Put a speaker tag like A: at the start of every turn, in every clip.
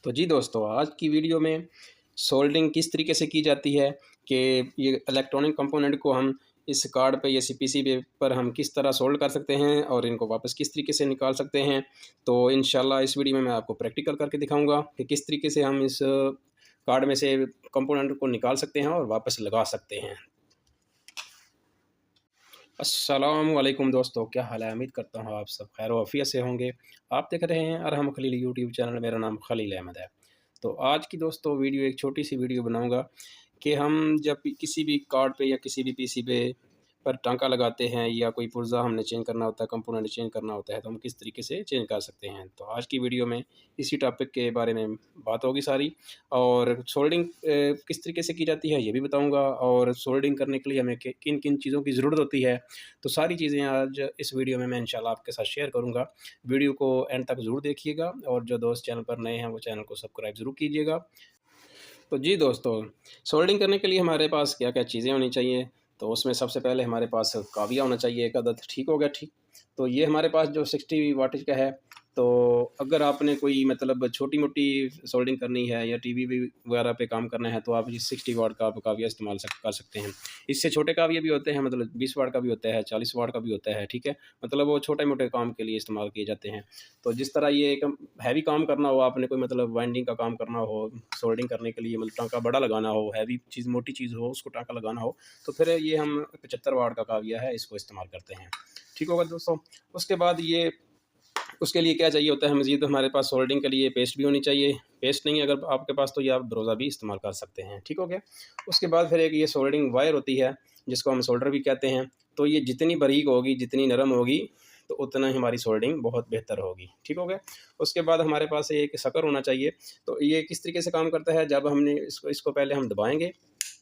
A: तो जी दोस्तों, आज की वीडियो में सोल्डरिंग किस तरीके से की जाती है कि ये इलेक्ट्रॉनिक कंपोनेंट को हम इस कार्ड पे या पीसीबी पर हम किस तरह सोल्ड कर सकते हैं और इनको वापस किस तरीके से निकाल सकते हैं। तो इंशाल्लाह इस वीडियो में मैं आपको प्रैक्टिकल करके दिखाऊंगा कि किस तरीके से हम इस कार्ड में से कंपोनेंट को निकाल सकते हैं और वापस लगा सकते हैं। अस्सलाम वालेकुम दोस्तों, क्या हाल है? उम्मीद करता हूँ आप सब खैर वाफियत से होंगे। आप देख रहे हैं अरहम खलील यूट्यूब चैनल। मेरा नाम खलील अहमद है। तो आज की दोस्तों वीडियो एक छोटी सी वीडियो बनाऊंगा कि हम जब भी किसी भी कार्ड पे या किसी भी पीसी पे पर टांका लगाते हैं या कोई पुर्जा हमने चेंज करना होता है, कंपोनेंट चेंज करना होता है, तो हम किस तरीके से चेंज कर सकते हैं। तो आज की वीडियो में इसी टॉपिक के बारे में बात होगी सारी। और सोल्डिंग किस तरीके से की जाती है ये भी बताऊंगा, और सोल्डिंग करने के लिए हमें किन किन चीज़ों की ज़रूरत होती है। तो सारी चीज़ें आज इस वीडियो में मैं इंशाल्लाह आपके साथ शेयर करूंगा। वीडियो को एंड तक ज़रूर देखिएगा, और जो दोस्त चैनल पर नए हैं वो चैनल को सब्सक्राइब ज़रूर कीजिएगा। तो जी दोस्तों, सोल्डिंग करने के लिए हमारे पास क्या-क्या चीज़ें होनी चाहिए। तो उसमें सबसे पहले हमारे पास काविया होना चाहिए, एक अदद। ठीक हो गया, ठीक। तो ये हमारे पास जो 60 वाटेज का है। तो अगर आपने कोई मतलब छोटी-मोटी सोल्डिंग करनी है या टीवी भी वगैरह पे काम करना है, तो आप ये 60 वाट का आप काविया इस्तेमाल कर सकते हैं। इससे छोटे काविया भी होते हैं, मतलब 20 वाट का भी होता है, 40 वाट का भी होता है, ठीक है। मतलब वो छोटे-मोटे काम के लिए इस्तेमाल किए जाते हैं। तो जिस तरह ये एक हैवी काम करना हो, आपने कोई मतलब वाइंडिंग का काम करना हो, सोल्डिंग करने के लिए मतलब टाँका बड़ा लगाना हो, हैवी चीज़, मोटी चीज़ हो, उसको टाँका लगाना हो, तो फिर ये हम 75 वाट का काविया है, इसको इस्तेमाल करते हैं। ठीक होगा दोस्तों? उसके बाद ये उसके लिए क्या चाहिए होता है मज़ीद, हमारे पास सोल्डिंग के लिए पेस्ट भी होनी चाहिए। पेस्ट नहीं अगर आपके पास, तो ये आप ब्रोज़ा भी इस्तेमाल कर सकते हैं। ठीक हो गया? उसके बाद फिर एक ये सोल्डिंग वायर होती है, जिसको हम सोल्डर भी कहते हैं। तो ये जितनी बारीक होगी, जितनी नरम होगी, तो उतना ही हमारी सोल्डिंग बहुत बेहतर होगी। ठीक हो गया? उसके बाद हमारे पास एक सकर होना चाहिए। तो ये किस तरीके से काम करता है, जब हमने इसको इसको पहले हम दबाएँगे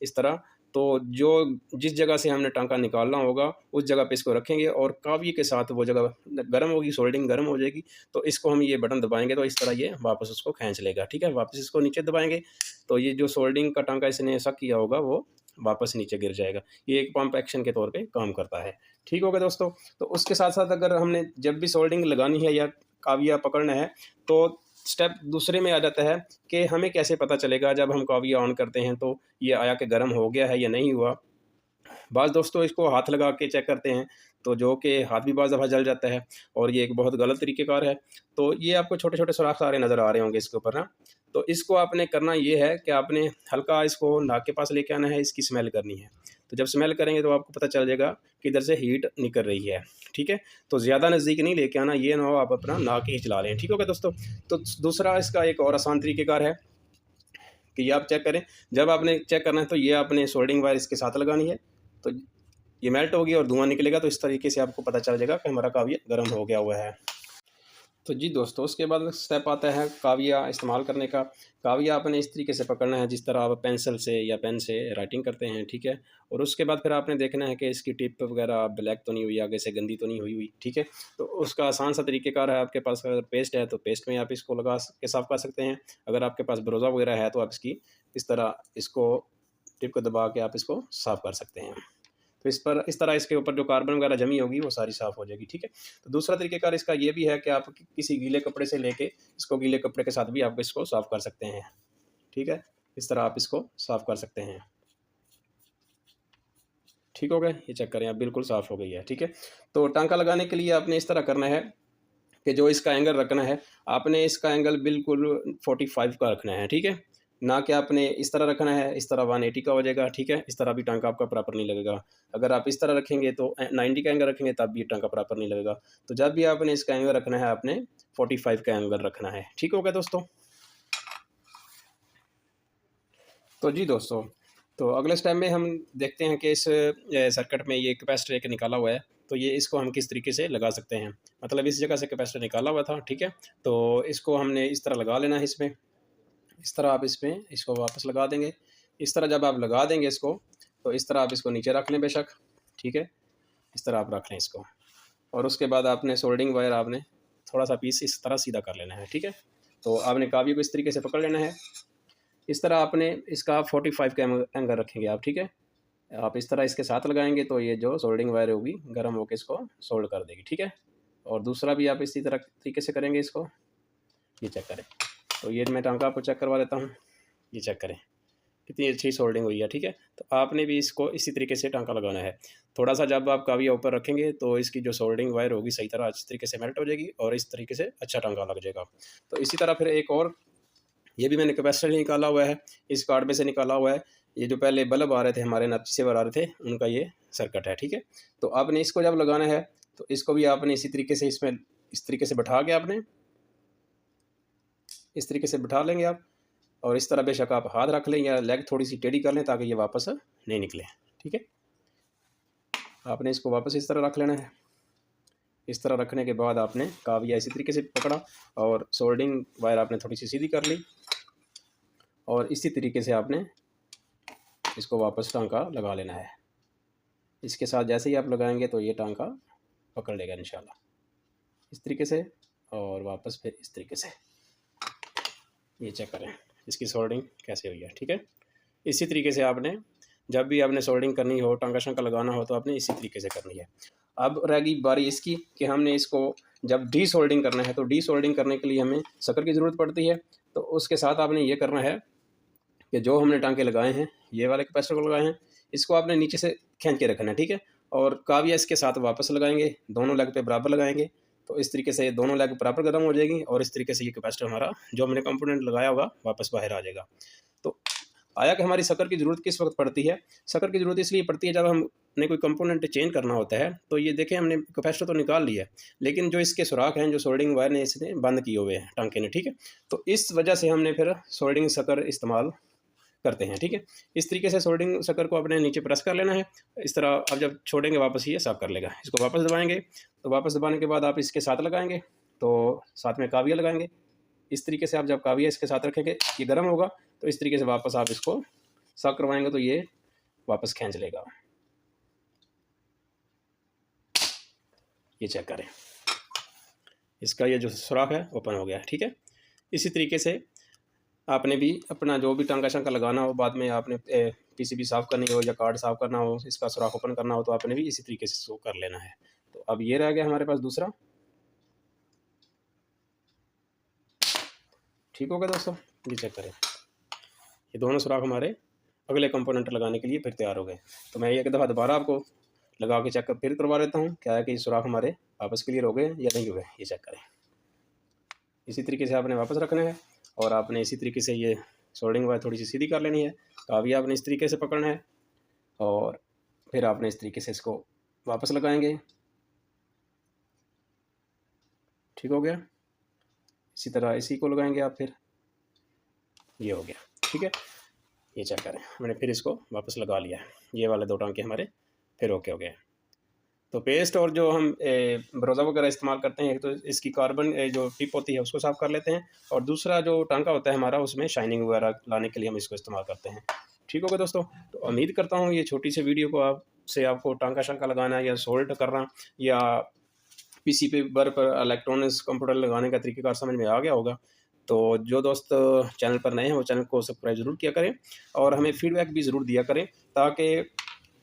A: इस तरह, तो जो जिस जगह से हमने टाँका निकालना होगा, उस जगह पे इसको रखेंगे और कावड़ी के साथ वो जगह गर्म होगी, सोल्डिंग गर्म हो जाएगी। तो इसको हम ये बटन दबाएँगे तो इस तरह ये वापस उसको खींच लेगा, ठीक है? वापस इसको नीचे दबाएँगे, तो ये जो सोल्डिंग का टाँका इसने सक किया होगा, वो वापस नीचे गिर जाएगा। ये एक पंप एक्शन के तौर पे काम करता है। ठीक हो गया दोस्तों? तो उसके साथ-साथ अगर हमने जब भी सोल्डिंग लगानी है या काविया पकड़ना है, तो स्टेप दूसरे में आ जाता है कि हमें कैसे पता चलेगा जब हम काविया ऑन करते हैं तो ये आया कि गर्म हो गया है या नहीं हुआ। बाज़ दोस्तों इसको हाथ लगा के चेक करते हैं, तो जो कि हाथ भी बाज़ दफ़ा जल जाता है, और ये एक बहुत गलत तरीक़ेकार है। तो ये आपको छोटे-छोटे सुराख सारे नज़र आ रहे होंगे इसके ऊपर ना। तो इसको आपने करना ये है कि आपने हल्का इसको नाक के पास लेके आना है, इसकी स्मेल करनी है। तो जब स्मेल करेंगे तो आपको पता चल जाएगा कि इधर से हीट निकल रही है, ठीक है? तो ज़्यादा नज़दीक नहीं लेके आना, ये ना हो आप अपना नाक ही चला लें। ठीक हो गया दोस्तों? तो दूसरा इसका एक और आसान तरीक़ेकार है कि ये आप चेक करें। जब आपने चेक करना है तो ये आपने सोल्डिंग वायर इसके साथ लगानी है। तो ये मेल्ट होगी और धुआँ निकलेगा, तो इस तरीके से आपको पता चल जाएगा कि हमारा काविया गर्म हो गया हुआ है। तो जी दोस्तों, उसके बाद स्टेप आता है काविया इस्तेमाल करने का। काविया आपने इस तरीके से पकड़ना है जिस तरह आप पेंसिल से या पेन से राइटिंग करते हैं, ठीक है? और उसके बाद फिर आपने देखना है कि इसकी टिप वगैरह ब्लैक तो नहीं हुई, आगे से गंदी तो नहीं हुई हुई, ठीक है? तो उसका आसान सा तरीक़ेकार है, आपके पास अगर पेस्ट है तो पेस्ट में आप इसको लगा के साफ़ कर सकते हैं। अगर आपके पास ब्रोज़ा वगैरह है तो आप इसकी इस तरह इसको टिप को दबा के आप इसको साफ़ कर सकते हैं। तो इस तरह इसके ऊपर जो कार्बन वगैरह जमी होगी वो सारी साफ़ हो जाएगी, ठीक है? तो दूसरा तरीक़ेकार इसका ये भी है कि आप किसी गीले कपड़े से लेके इसको गीले कपड़े के साथ भी आप इसको साफ़ कर सकते हैं, ठीक है? इस तरह आप इसको साफ़ कर सकते हैं। ठीक हो गया? ये चेक करें आप, बिल्कुल साफ़ हो गई है, ठीक है? तो टाँका लगाने के लिए आपने इस तरह करना है कि जो इसका एंगल रखना है, आपने इसका एंगल बिल्कुल 45 का रखना है, ठीक है? ना कि आपने इस तरह रखना है, इस तरह 180 का हो जाएगा, ठीक है? इस तरह भी टाँका आपका प्रॉपर नहीं लगेगा। अगर आप इस तरह रखेंगे तो 90 का एंगल रखेंगे तब भी टाँका प्रॉपर नहीं लगेगा। तो जब भी आपने इसका एंगल रखना है, आपने 45 का एंगल रखना है। ठीक हो गया दोस्तों? तो जी दोस्तों, तो अगले स्टेप में हम देखते हैं कि इस सर्किट में ये कैपेसिटर एक निकाला हुआ है, तो ये इसको हम किस तरीके से लगा सकते हैं। मतलब इस जगह से कैपेसिटर निकाला हुआ था, ठीक है? तो इसको हमने इस तरह लगा लेना है इसमें। इस तरह आप इसमें इसको वापस लगा देंगे। इस तरह जब आप लगा देंगे इसको, तो इस तरह आप इसको नीचे रख लें बेशक, ठीक है? इस तरह आप रख लें इसको, और उसके बाद आपने सोल्डरिंग वायर आपने थोड़ा-सा पीस इस तरह सीधा कर लेना है, ठीक है? तो आपने कावड़ी को इस तरीके से पकड़ लेना है। इस तरह आपने इसका 45 का एंगल रखेंगे आप, ठीक है? आप इस तरह इसके साथ लगाएँगे तो ये जो सोल्डरिंग वायर होगी गर्म होके इसको सोल्ड कर देगी, ठीक है? और दूसरा भी आप इसी तरह तरीके से करेंगे इसको, ये चेक करें। तो ये मैं टांका आपको चेक करवा देता हूँ। ये चेक करें कितनी अच्छी सोल्डिंग हुई है, ठीक है। तो आपने भी इसको इसी तरीके से टांका लगाना है। थोड़ा सा जब आप काविया ऊपर रखेंगे तो इसकी जो सोल्डिंग वायर होगी सही तरह अच्छी तरीके से मेल्ट हो जाएगी और इस तरीके से अच्छा टांका लग जाएगा। तो इसी तरह फिर एक और, ये भी मैंने कैपेसिटर निकाला हुआ है, इस कार्ड में से निकाला हुआ है। ये जो पहले बल्ब आ रहे थे हमारे नच से आ रहे थे, उनका ये सर्किट है, ठीक है। तो आपने इसको जब लगाना है तो इसको भी आपने इसी तरीके से इसमें इस तरीके से बैठा के आपने इस तरीके से बैठा लेंगे आप। और इस तरह बेशक आप हाथ रख लें या लेग थोड़ी सी टेढ़ी कर लें ताकि ये वापस नहीं निकले, ठीक है। आपने इसको वापस इस तरह रख लेना है। इस तरह रखने के बाद आपने काविया इसी तरीके से पकड़ा और सोल्डिंग वायर आपने थोड़ी सी सीधी कर ली और इसी तरीके से आपने इसको वापस टांका लगा लेना है। इसके साथ जैसे ही आप लगाएंगे तो ये टांका पकड़ लेगा इंशाल्लाह, इस तरीके से और वापस फिर इस तरीके से। ये चेक करें इसकी सोल्डिंग कैसे हुई है, ठीक है। इसी तरीके से आपने जब भी आपने सोल्डिंग करनी हो, टांका शांका लगाना हो तो आपने इसी तरीके से करनी है। अब रह गई बारी इसकी कि हमने इसको जब डी सोल्डिंग करना है तो डी सोल्डिंग करने के लिए हमें शक्कर की ज़रूरत पड़ती है। तो उसके साथ आपने ये करना है कि जो हमने टांके लगाए हैं, ये वाले कैपेसिटर को लगाए हैं, इसको आपने नीचे से खींच के रखना है, ठीक है। और काविया इसके साथ वापस लगाएंगे, दोनों लेग पे बराबर लगाएंगे। तो इस तरीके से दोनों लेग बराबर गर्म हो जाएगी और इस तरीके से ये कैपेसिटर हमारा जो हमने कंपोनेंट लगाया होगा वापस बाहर आ जाएगा। तो आया कि हमारी शक्कर की ज़रूरत किस वक्त पड़ती है। शक्कर की ज़रूरत इसलिए पड़ती है जब हमने कोई कंपोनेंट चेंज करना होता है। तो ये देखें हमने कैपेसिटर तो निकाल लिया है, लेकिन जो इसके सुराख हैं, जो सोल्डिंग वायर ने इसने बंद किए हुए हैं टांके ने, ठीक है। तो इस वजह से हमने फिर सोल्डिंग शक्कर इस्तेमाल करते हैं, ठीक है। इस तरीके से सोल्डिंग शक्कर को अपने नीचे प्रेस कर लेना है। इस तरह अब जब छोड़ेंगे वापस ये साफ कर लेगा। इसको वापस दबाएंगे तो वापस दबाने के बाद आप इसके साथ लगाएंगे तो साथ में काविया लगाएंगे। इस तरीके से आप जब काविया इसके साथ रखेंगे ये गर्म होगा तो इस तरीके से वापस आप इसको साफ करवाएंगे तो ये वापस खींच लेगा। ये चेक करें, इसका ये जो सुराख है ओपन हो गया है, ठीक है। इसी तरीके से आपने भी अपना जो भी टांका शांका लगाना हो, बाद में आपने पीसीबी साफ़ करनी हो या कार्ड साफ़ करना हो, इसका सुराख ओपन करना हो तो आपने भी इसी तरीके से इसको कर लेना है। तो अब ये रह गया हमारे पास दूसरा, ठीक हो गया दोस्तों। ये चेक करें, ये दोनों सुराख हमारे अगले कंपोनेंट लगाने के लिए फिर तैयार हो गए। तो मैं एक दफ़ा दोबारा आपको लगा के चेक कर फिर करवा देता हूँ क्या है कि ये सुराख हमारे वापस क्लियर हो गए या नहीं हुए। ये चेक करें, इसी तरीके से आपने वापस रखना है और आपने इसी तरीके से ये सोल्डिंग वायर थोड़ी सी सीधी कर लेनी है। काविया आपने इस तरीके से पकड़ना है और फिर आपने इस तरीके से इसको वापस लगाएंगे, ठीक हो गया। इसी तरह इसी को लगाएंगे आप, फिर ये हो गया, ठीक है। ये चेक करें, मैंने फिर इसको वापस लगा लिया है। ये वाले दो टांके हमारे फिर ओके हो गए। तो पेस्ट और जो हम बरोज़ा वगैरह इस्तेमाल करते हैं, एक तो इसकी कार्बन जो टिप होती है उसको साफ़ कर लेते हैं और दूसरा जो टांका होता है हमारा उसमें शाइनिंग वगैरह लाने के लिए हम इसको इस्तेमाल करते हैं। ठीक होगा दोस्तों। तो उम्मीद करता हूँ ये छोटी सी वीडियो को आपको टांका शांका लगाना या सोल्ड करना या पीसी पे बर पर इलेक्ट्रॉनिक्स कंप्यूटर लगाने का तरीक़ेकार समझ में आ गया होगा। तो जो दोस्त चैनल पर नए हैं वो चैनल को सब्सक्राइब ज़रूर किया करें और हमें फीडबैक भी ज़रूर दिया करें ताकि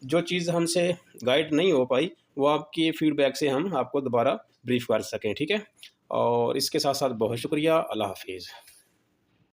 A: जो चीज़ हमसे गाइड नहीं हो पाई वो आपके फीडबैक से हम आपको दोबारा ब्रीफ कर सकें। ठीक है, और इसके साथ साथ बहुत शुक्रिया। अल्लाह हाफिज़।